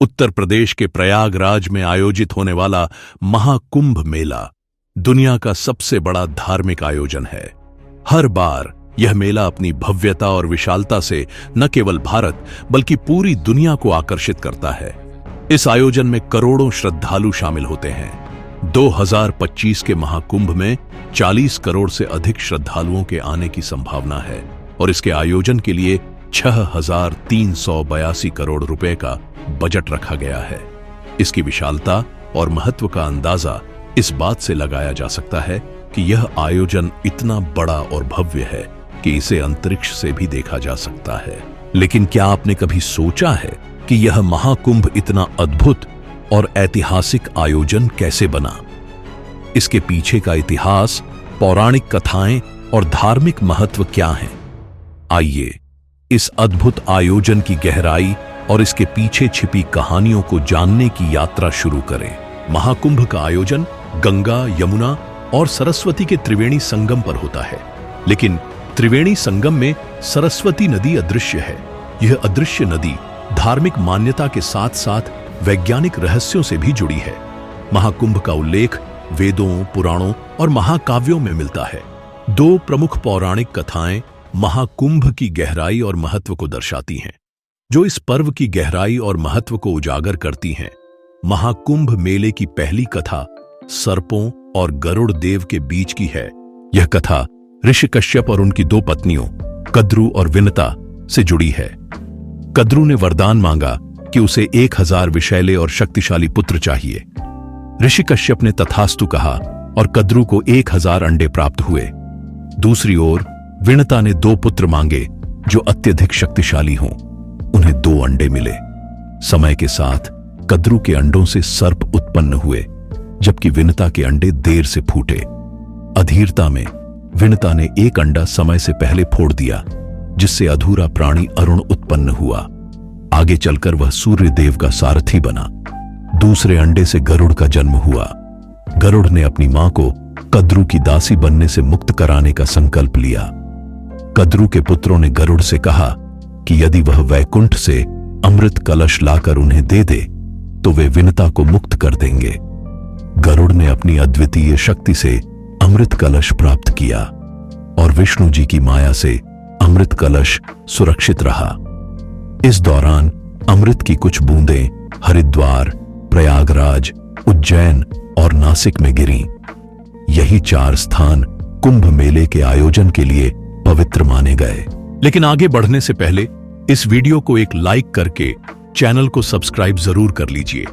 उत्तर प्रदेश के प्रयागराज में आयोजित होने वाला महाकुंभ मेला दुनिया का सबसे बड़ा धार्मिक आयोजन है। हर बार यह मेला अपनी भव्यता और विशालता से न केवल भारत बल्कि पूरी दुनिया को आकर्षित करता है। इस आयोजन में करोड़ों श्रद्धालु शामिल होते हैं। 2025 के महाकुंभ में 40 करोड़ से अधिक श्रद्धालुओं के आने की संभावना है और इसके आयोजन के लिए 6,382 करोड़ रुपए का बजट रखा गया है। इसकी विशालता और महत्व का अंदाजा इस बात से लगाया जा सकता है कि यह आयोजन इतना बड़ा और भव्य है कि इसे अंतरिक्ष से भी देखा जा सकता है। लेकिन क्या आपने कभी सोचा है कि यह महाकुंभ इतना अद्भुत और ऐतिहासिक आयोजन कैसे बना? इसके पीछे का इतिहास, पौराणिक कथाएं और धार्मिक महत्व क्या हैं? आइए इस अद्भुत आयोजन की गहराई और इसके पीछे छिपी कहानियों को जानने की यात्रा शुरू करें। महाकुंभ का आयोजन गंगा, यमुना और सरस्वती के त्रिवेणी संगम पर होता है। लेकिन त्रिवेणी संगम में सरस्वती नदी अदृश्य है। यह अदृश्य नदी धार्मिक मान्यता के साथ साथ वैज्ञानिक रहस्यों से भी जुड़ी है। महाकुंभ का उल्लेख वेदों, पुराणों और महाकाव्यों में मिलता है। दो प्रमुख पौराणिक कथाएं महाकुंभ की गहराई और महत्व को दर्शाती हैं, जो इस पर्व की गहराई और महत्व को उजागर करती हैं। महाकुंभ मेले की पहली कथा सर्पों और गरुड़ देव के बीच की है। यह कथा ऋषि कश्यप और उनकी दो पत्नियों कद्रू और विनता से जुड़ी है। कद्रू ने वरदान मांगा कि उसे 1000 विषैले और शक्तिशाली पुत्र चाहिए। ऋषि कश्यप ने तथास्तु कहा और कद्रू को 1000 अंडे प्राप्त हुए। दूसरी ओर विनता ने 2 पुत्र मांगे जो अत्यधिक शक्तिशाली हों। उन्हें 2 अंडे मिले। समय के साथ कद्रू के अंडों से सर्प उत्पन्न हुए, जबकि विनता के अंडे देर से फूटे। अधीरता में विनता ने एक अंडा समय से पहले फोड़ दिया, जिससे अधूरा प्राणी अरुण उत्पन्न हुआ। आगे चलकर वह सूर्य देव का सारथी बना। दूसरे अंडे से गरुड़ का जन्म हुआ। गरुड़ ने अपनी मां को कद्रू की दासी बनने से मुक्त कराने का संकल्प लिया। कद्रू के पुत्रों ने गरुड़ से कहा कि यदि वह वैकुंठ से अमृत कलश लाकर उन्हें दे दे तो वे विनता को मुक्त कर देंगे। गरुड़ ने अपनी अद्वितीय शक्ति से अमृत कलश प्राप्त किया और विष्णु जी की माया से अमृत कलश सुरक्षित रहा। इस दौरान अमृत की कुछ बूंदें हरिद्वार, प्रयागराज, उज्जैन और नासिक में गिरीं। यही 4 स्थान कुंभ मेले के आयोजन के लिए पवित्र माने गए। लेकिन आगे बढ़ने से पहले इस वीडियो को एक लाइक करके चैनल को सब्सक्राइब जरूर कर लीजिए,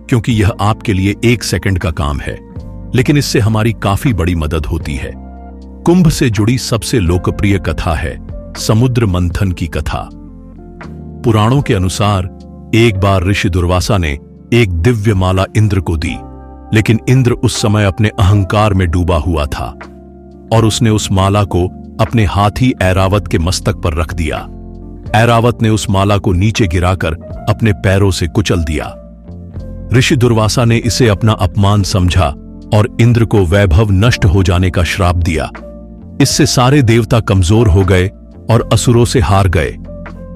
क्योंकि यह आपके लिए 1 सेकंड का काम है, लेकिन इससे हमारी काफी बड़ी मदद होती है। कुंभ से जुड़ी सबसे लोकप्रिय कथा है समुद्र मंथन की कथा। पुराणों के अनुसार एक बार ऋषि दुर्वासा ने एक दिव्य माला इंद्र को दी, लेकिन इंद्र उस समय अपने अहंकार में डूबा हुआ था और उसने उस माला को अपने हाथी ऐरावत के मस्तक पर रख दिया। ऐरावत ने उस माला को नीचे गिराकर अपने पैरों से कुचल दिया। ऋषि दुर्वासा ने इसे अपना अपमान समझा और इंद्र को वैभव नष्ट हो जाने का श्राप दिया। इससे सारे देवता कमजोर हो गए और असुरों से हार गए।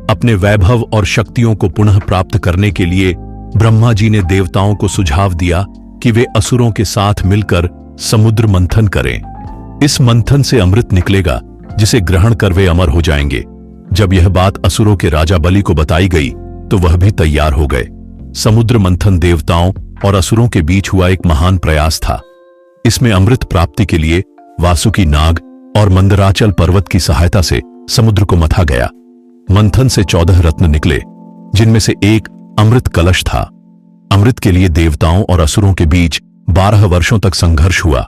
अपने वैभव और शक्तियों को पुनः प्राप्त करने के लिए ब्रह्मा जी ने देवताओं को सुझाव दिया कि वे असुरों के साथ मिलकर समुद्र मंथन करें। इस मंथन से अमृत निकलेगा, जिसे ग्रहण कर वे अमर हो जाएंगे। जब यह बात असुरों के राजा बलि को बताई गई तो वह भी तैयार हो गए। समुद्र मंथन देवताओं और असुरों के बीच हुआ एक महान प्रयास था। इसमें अमृत प्राप्ति के लिए वासुकी नाग और मंदराचल पर्वत की सहायता से समुद्र को मथा गया। मंथन से 14 रत्न निकले, जिनमें से एक अमृत कलश था। अमृत के लिए देवताओं और असुरों के बीच 12 वर्षों तक संघर्ष हुआ।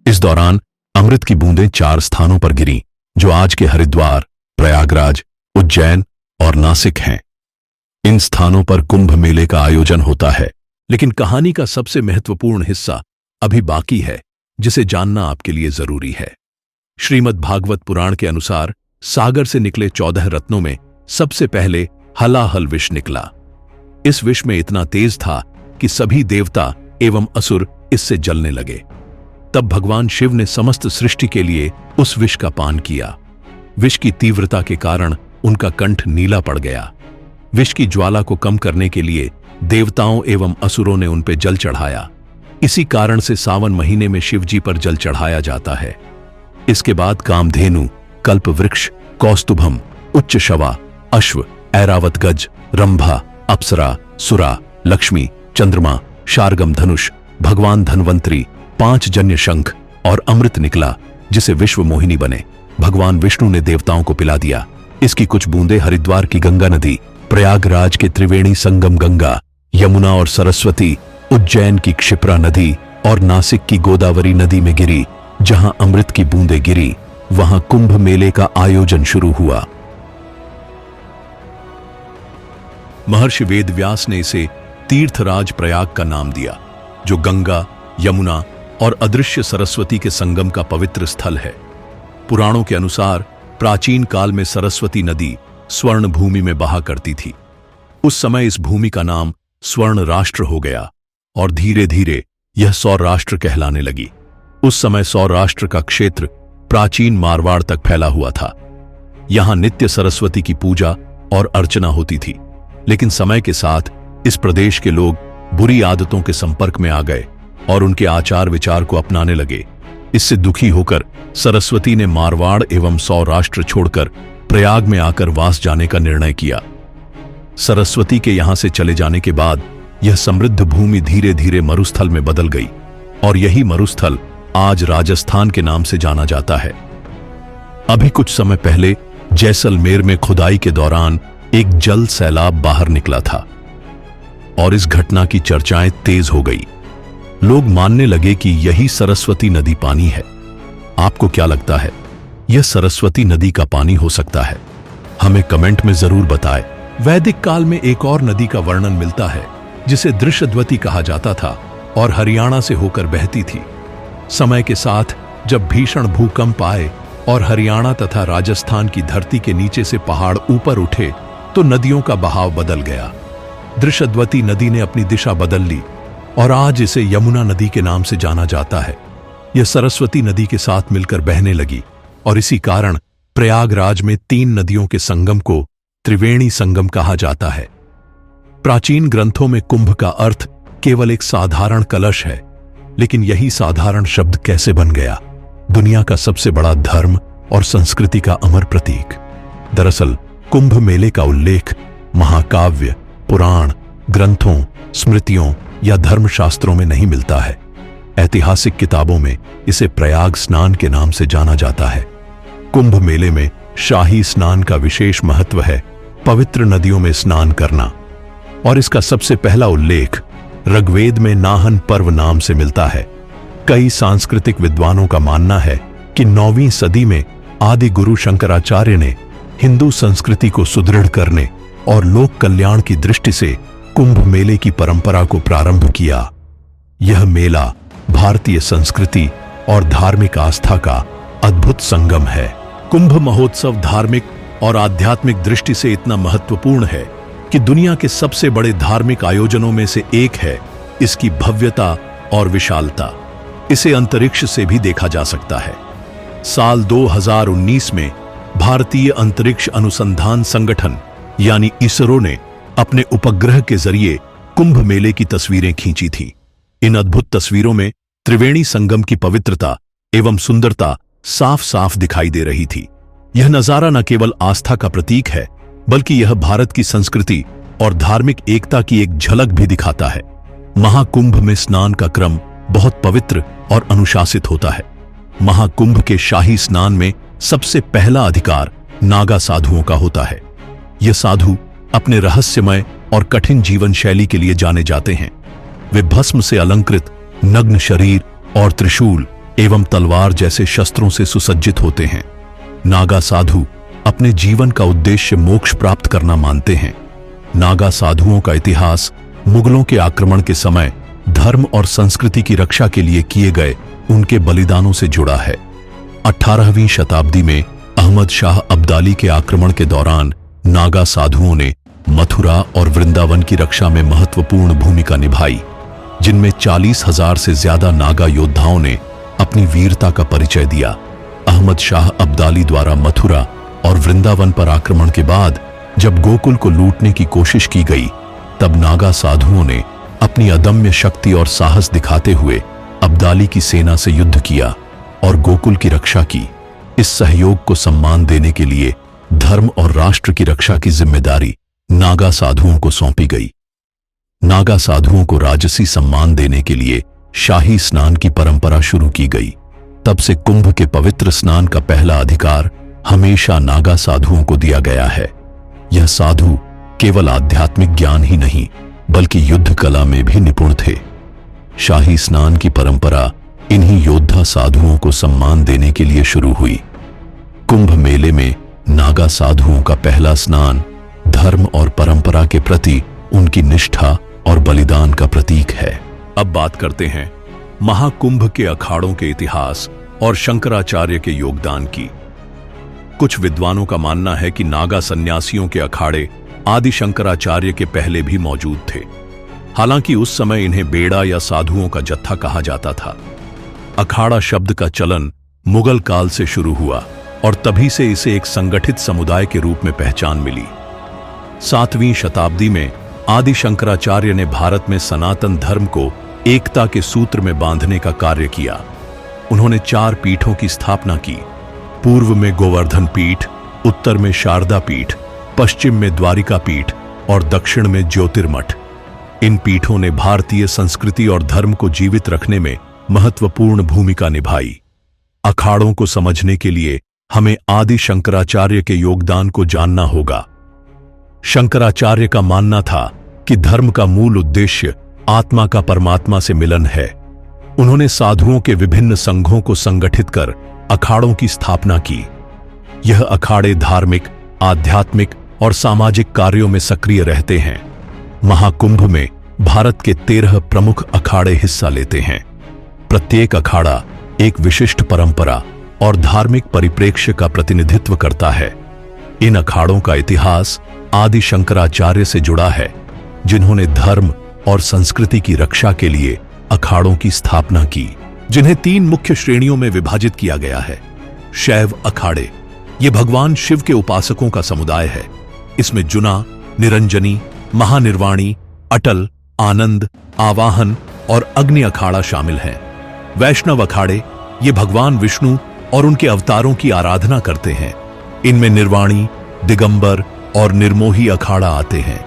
इस दौरान अमृत की बूंदें 4 स्थानों पर गिरीं, जो आज के हरिद्वार, प्रयागराज, उज्जैन और नासिक हैं। इन स्थानों पर कुंभ मेले का आयोजन होता है। लेकिन कहानी का सबसे महत्वपूर्ण हिस्सा अभी बाकी है, जिसे जानना आपके लिए जरूरी है। श्रीमद् भागवत पुराण के अनुसार सागर से निकले 14 रत्नों में सबसे पहले हलाहल विष निकला। इस विष में इतना तेज था कि सभी देवता एवं असुर इससे जलने लगे। तब भगवान शिव ने समस्त सृष्टि के लिए उस विष का पान किया। विष की तीव्रता के कारण उनका कंठ नीला पड़ गया। विष की ज्वाला को कम करने के लिए देवताओं एवं असुरों ने उन पे जल चढ़ाया। इसी कारण से सावन महीने में शिवजी पर जल चढ़ाया जाता है। इसके बाद कामधेनु, कल्पवृक्ष, कौस्तुभम, उच्च शवा, अश्व, ऐरावत गज, रंभा, अप्सरा, सुरा, लक्ष्मी, चंद्रमा, शार्गम धनुष, भगवान धन्वंतरी, 5 जन्य शंख और अमृत निकला, जिसे विश्व मोहिनी बने। भगवान विष्णु ने देवताओं को पिला दिया। इसकी कुछ बूंदें हरिद्वार की गंगा नदी, प्रयागराज के त्रिवेणी संगम गंगा, यमुना और सरस्वती, उज्जैन की क्षिप्रा नदी और नासिक की गोदावरी नदी में गिरी। जहां अमृत की बूंदें गिरी, वहां कुंभ मेले का आयोजन शुरू हुआ। महर्षि वेदव्यास ने इसे तीर्थराज प्रयाग का नाम दिया, जो गंगा, यमुना और अदृश्य सरस्वती के संगम का पवित्र स्थल है। पुराणों के अनुसार प्राचीन काल में सरस्वती नदी स्वर्ण भूमि में बहा करती थी। उस समय इस भूमि का नाम स्वर्ण राष्ट्र हो गया और धीरे धीरे यह सौराष्ट्र कहलाने लगी। उस समय सौराष्ट्र का क्षेत्र प्राचीन मारवाड़ तक फैला हुआ था। यहां नित्य सरस्वती की पूजा और अर्चना होती थी। लेकिन समय के साथ इस प्रदेश के लोग बुरी आदतों के संपर्क में आ गए और उनके आचार विचार को अपनाने लगे। इससे दुखी होकर सरस्वती ने मारवाड़ एवं सौराष्ट्र छोड़कर प्रयाग में आकर वास जाने का निर्णय किया। सरस्वती के यहां से चले जाने के बाद यह समृद्ध भूमि धीरे धीरे मरुस्थल में बदल गई और यही मरुस्थल आज राजस्थान के नाम से जाना जाता है। अभी कुछ समय पहले जैसलमेर में खुदाई के दौरान एक जल सैलाब बाहर निकला था और इस घटना की चर्चाएं तेज हो गई। लोग मानने लगे कि यही सरस्वती नदी पानी है। आपको क्या लगता है, यह सरस्वती नदी का पानी हो सकता है? हमें कमेंट में जरूर बताएं। वैदिक काल में एक और नदी का वर्णन मिलता है जिसे दृशद्वती कहा जाता था और हरियाणा से होकर बहती थी। समय के साथ जब भीषण भूकंप आए और हरियाणा तथा राजस्थान की धरती के नीचे से पहाड़ ऊपर उठे तो नदियों का बहाव बदल गया। दृशद्वती नदी ने अपनी दिशा बदल ली और आज इसे यमुना नदी के नाम से जाना जाता है। यह सरस्वती नदी के साथ मिलकर बहने लगी और इसी कारण प्रयागराज में 3 नदियों के संगम को त्रिवेणी संगम कहा जाता है। प्राचीन ग्रंथों में कुंभ का अर्थ केवल एक साधारण कलश है, लेकिन यही साधारण शब्द कैसे बन गया दुनिया का सबसे बड़ा धर्म और संस्कृति का अमर प्रतीक? दरअसल कुंभ मेले का उल्लेख महाकाव्य, पुराण, ग्रंथों, स्मृतियों या धर्मशास्त्रों में नहीं मिलता है। ऐतिहासिक किताबों में इसे प्रयाग स्नान के नाम से जाना जाता है। कुंभ मेले में शाही स्नान का विशेष महत्व है, पवित्र नदियों में स्नान करना, और इसका सबसे पहला उल्लेख ऋग्वेद में नाहन पर्व नाम से मिलता है। कई सांस्कृतिक विद्वानों का मानना है कि 9वीं सदी में आदि गुरु शंकराचार्य ने हिंदू संस्कृति को सुदृढ़ करने और लोक कल्याण की दृष्टि से कुंभ मेले की परंपरा को प्रारंभ किया। यह मेला भारतीय संस्कृति और धार्मिक आस्था का अद्भुत संगम है। कुंभ महोत्सव धार्मिक और आध्यात्मिक दृष्टि से इतना महत्वपूर्ण है कि दुनिया के सबसे बड़े धार्मिक आयोजनों में से एक है। इसकी भव्यता और विशालता इसे अंतरिक्ष से भी देखा जा सकता है। साल 2019 में भारतीय अंतरिक्ष अनुसंधान संगठन यानी इसरो ने अपने उपग्रह के जरिए कुंभ मेले की तस्वीरें खींची थीं। इन अद्भुत तस्वीरों में त्रिवेणी संगम की पवित्रता एवं सुंदरता साफ साफ दिखाई दे रही थी। यह नजारा न केवल आस्था का प्रतीक है, बल्कि यह भारत की संस्कृति और धार्मिक एकता की एक झलक भी दिखाता है। महाकुंभ में स्नान का क्रम बहुत पवित्र और अनुशासित होता है। महाकुंभ के शाही स्नान में सबसे पहला अधिकार नागा साधुओं का होता है। ये साधु अपने रहस्यमय और कठिन जीवन शैली के लिए जाने जाते हैं। वे भस्म से अलंकृत, नग्न शरीर और त्रिशूल एवं तलवार जैसे शस्त्रों से सुसज्जित होते हैं। नागा साधु अपने जीवन का उद्देश्य मोक्ष प्राप्त करना मानते हैं। नागा साधुओं का इतिहास मुगलों के आक्रमण के समय धर्म और संस्कृति की रक्षा के लिए किए गए उनके बलिदानों से जुड़ा है। 18वीं शताब्दी में अहमद शाह अब्दाली के आक्रमण के दौरान नागा साधुओं ने मथुरा और वृंदावन की रक्षा में महत्वपूर्ण भूमिका निभाई, जिनमें 40,000 से ज्यादा नागा योद्धाओं ने अपनी वीरता का परिचय दिया। अहमद शाह अब्दाली द्वारा मथुरा और वृंदावन पर आक्रमण के बाद जब गोकुल को लूटने की कोशिश की गई, तब नागा साधुओं ने अपनी अदम्य शक्ति और साहस दिखाते हुए अब्दाली की सेना से युद्ध किया और गोकुल की रक्षा की। इस सहयोग को सम्मान देने के लिए धर्म और राष्ट्र की रक्षा की जिम्मेदारी नागा साधुओं को सौंपी गई। नागा साधुओं को राजसी सम्मान देने के लिए शाही स्नान की परंपरा शुरू की गई। तब से कुंभ के पवित्र स्नान का पहला अधिकार हमेशा नागा साधुओं को दिया गया है। यह साधु केवल आध्यात्मिक ज्ञान ही नहीं बल्कि युद्ध कला में भी निपुण थे। शाही स्नान की परंपरा इन्हीं योद्धा साधुओं को सम्मान देने के लिए शुरू हुई। कुंभ मेले में नागा साधुओं का पहला स्नान धर्म और परंपरा के प्रति उनकी निष्ठा और बलिदान का प्रतीक है। अब बात करते हैं महाकुंभ के अखाड़ों के इतिहास और शंकराचार्य के योगदान की। कुछ विद्वानों का मानना है कि नागा सन्यासियों के अखाड़े आदि शंकराचार्य के पहले भी मौजूद थे। हालांकि उस समय इन्हें बेड़ा या साधुओं का जत्था कहा जाता था। अखाड़ा शब्द का चलन मुगल काल से शुरू हुआ और तभी से इसे एक संगठित समुदाय के रूप में पहचान मिली। 7वीं शताब्दी में आदि शंकराचार्य ने भारत में सनातन धर्म को एकता के सूत्र में बांधने का कार्य किया। उन्होंने 4 पीठों की स्थापना की। पूर्व में गोवर्धन पीठ, उत्तर में शारदा पीठ, पश्चिम में द्वारिका पीठ और दक्षिण में ज्योतिर्मठ। इन पीठों ने भारतीय संस्कृति और धर्म को जीवित रखने में महत्वपूर्ण भूमिका निभाई। अखाड़ों को समझने के लिए हमें आदि शंकराचार्य के योगदान को जानना होगा। शंकराचार्य का मानना था कि धर्म का मूल उद्देश्य आत्मा का परमात्मा से मिलन है। उन्होंने साधुओं के विभिन्न संघों को संगठित कर अखाड़ों की स्थापना की। यह अखाड़े धार्मिक, आध्यात्मिक और सामाजिक कार्यों में सक्रिय रहते हैं। महाकुंभ में भारत के 13 प्रमुख अखाड़े हिस्सा लेते हैं। प्रत्येक अखाड़ा एक विशिष्ट परंपरा और धार्मिक परिप्रेक्ष्य का प्रतिनिधित्व करता है। इन अखाड़ों का इतिहास आदि शंकराचार्य से जुड़ा है, जिन्होंने धर्म और संस्कृति की रक्षा के लिए अखाड़ों की स्थापना की, जिन्हें 3 मुख्य श्रेणियों में विभाजित किया गया है। शैव अखाड़े, ये भगवान शिव के उपासकों का समुदाय है। इसमें जुना, निरंजनी, महानिर्वाणी, अटल, आनंद, आवाहन और अग्नि अखाड़ा शामिल हैं। वैष्णव अखाड़े, ये भगवान विष्णु और उनके अवतारों की आराधना करते हैं। इनमें निर्वाणी, दिगंबर और निर्मोही अखाड़ा आते हैं।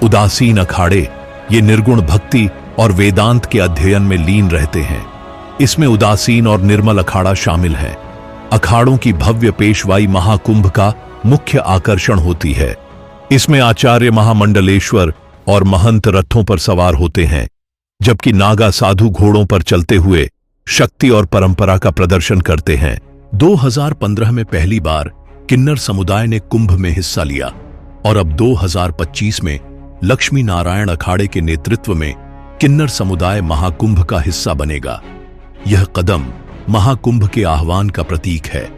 उदासीन अखाड़े, ये निर्गुण भक्ति और वेदांत के अध्ययन में लीन रहते हैं। इसमें उदासीन और निर्मल अखाड़ा शामिल है। अखाड़ों की भव्य पेशवाई महाकुंभ का मुख्य आकर्षण होती है। इसमें आचार्य महामंडलेश्वर और महंत रथों पर सवार होते हैं, जबकि नागा साधु घोड़ों पर चलते हुए शक्ति और परंपरा का प्रदर्शन करते हैं। 2015 में पहली बार किन्नर समुदाय ने कुंभ में हिस्सा लिया और अब 2025 में लक्ष्मी नारायण अखाड़े के नेतृत्व में किन्नर समुदाय महाकुंभ का हिस्सा बनेगा। यह कदम महाकुंभ के आह्वान का प्रतीक है,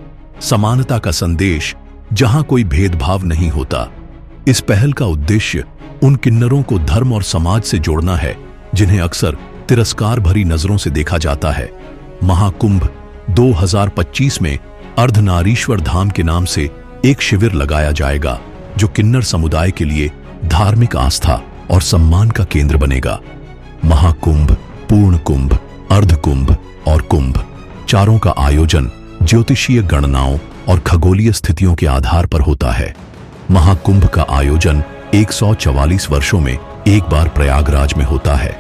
समानता का संदेश जहां कोई भेदभाव नहीं होता। इस पहल का उद्देश्य उन किन्नरों को धर्म और समाज से जोड़ना है, जिन्हें अक्सर तिरस्कार भरी नजरों से देखा जाता है। महाकुंभ 2025 में अर्धनारीश्वर धाम के नाम से एक शिविर लगाया जाएगा, जो किन्नर समुदाय के लिए धार्मिक आस्था और सम्मान का केंद्र बनेगा। महाकुंभ, पूर्ण कुंभ, अर्धकुंभ और कुंभ, चारों का आयोजन ज्योतिषीय गणनाओं और खगोलीय स्थितियों के आधार पर होता है। महाकुंभ का आयोजन 144 वर्षों में एक बार प्रयागराज में होता है।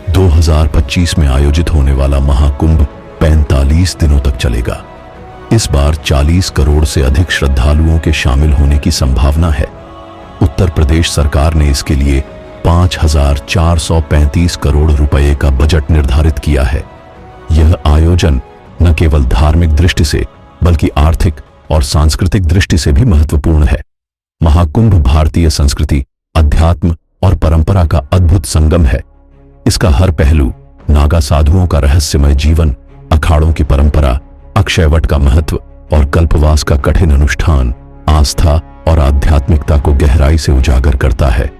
2025 में आयोजित होने वाला महाकुंभ 45 दिनों तक चलेगा। इस बार 40 करोड़ से अधिक श्रद्धालुओं के शामिल होने की संभावना है। उत्तर प्रदेश सरकार ने इसके लिए 5,435 करोड़ रुपए का बजट निर्धारित किया है। यह आयोजन न केवल धार्मिक दृष्टि से बल्कि आर्थिक और सांस्कृतिक दृष्टि से भी महत्वपूर्ण है। महाकुंभ भारतीय संस्कृति, अध्यात्म और परंपरा का अद्भुत संगम है। इसका हर पहलू, नागा साधुओं का रहस्यमय जीवन, अखाड़ों की परंपरा, अक्षयवट का महत्व और कल्पवास का कठिन अनुष्ठान, आस्था और आध्यात्मिकता को गहराई से उजागर करता है।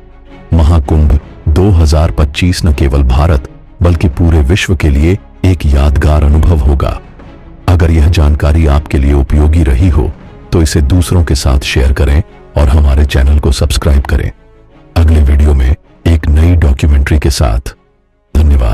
महाकुंभ 2025 न केवल भारत बल्कि पूरे विश्व के लिए एक यादगार अनुभव होगा। अगर यह जानकारी आपके लिए उपयोगी रही हो तो इसे दूसरों के साथ शेयर करें और हमारे चैनल को सब्सक्राइब करें। अगले वीडियो में एक नई डॉक्यूमेंट्री के साथ। धन्यवाद।